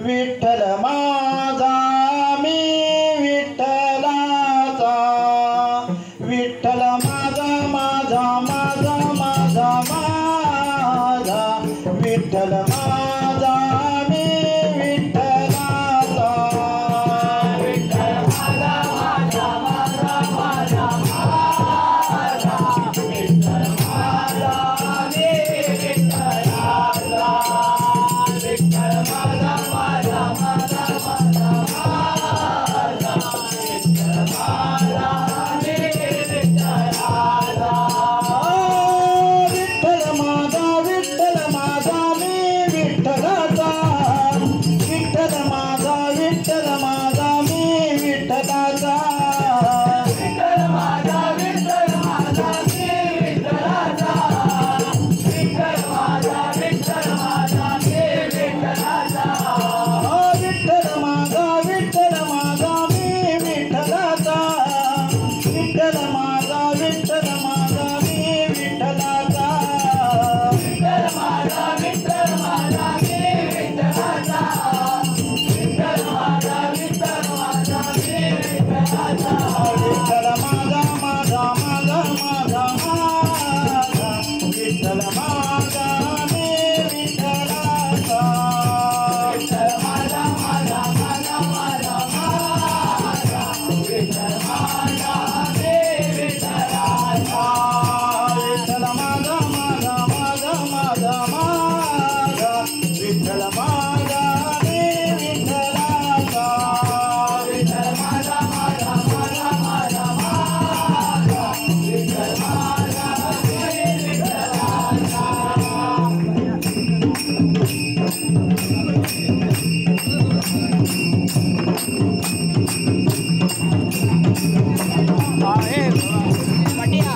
विठ्ठल माझा मी विठ्ठलाचा विठ्ठल माझा माझा माझा माझा माझा विठ्ठल माझा मी विठ्ठलाचा विठ्ठल माझा माझा माझा माझा माझा विठ्ठल माझा मी विठ्ठलाचा विठ्ठल माझा माझा माझा माझा माझा विठ्ठल माझा मी विठ्ठलाचा विठ्ठल माझा मी विठ्ठलाचा विठ्ठल माझा मी विठ्ठलाचा विठ्ठल माझा मी विठ्ठलाचा विठ्ठल माझा मी विठ्ठलाचा विठ्ठल माझा मी विठ्ठलाचा विठ्ठल माझा मी विठ्ठलाचा विठ्ठल माझा मी विठ्ठलाचा विठ्ठल माझा मी विठ्ठलाचा विठ्ठल माझा माझा माझा माझा माझा विठ्ठल माझा मी विठ्ठलाचा विठ्ठल माझा माझा माझा माझा माझा विठ्ठल माझा मी विठ्ठलाचा विठ्ठल माझा माझा माझा माझा माझा विठ्ठल माझा मी विठ्ठलाचा विठ्ठल माझा माझा माझा माझा माझा विठ्ठल माझा मी विठ्ठलाचा Patia.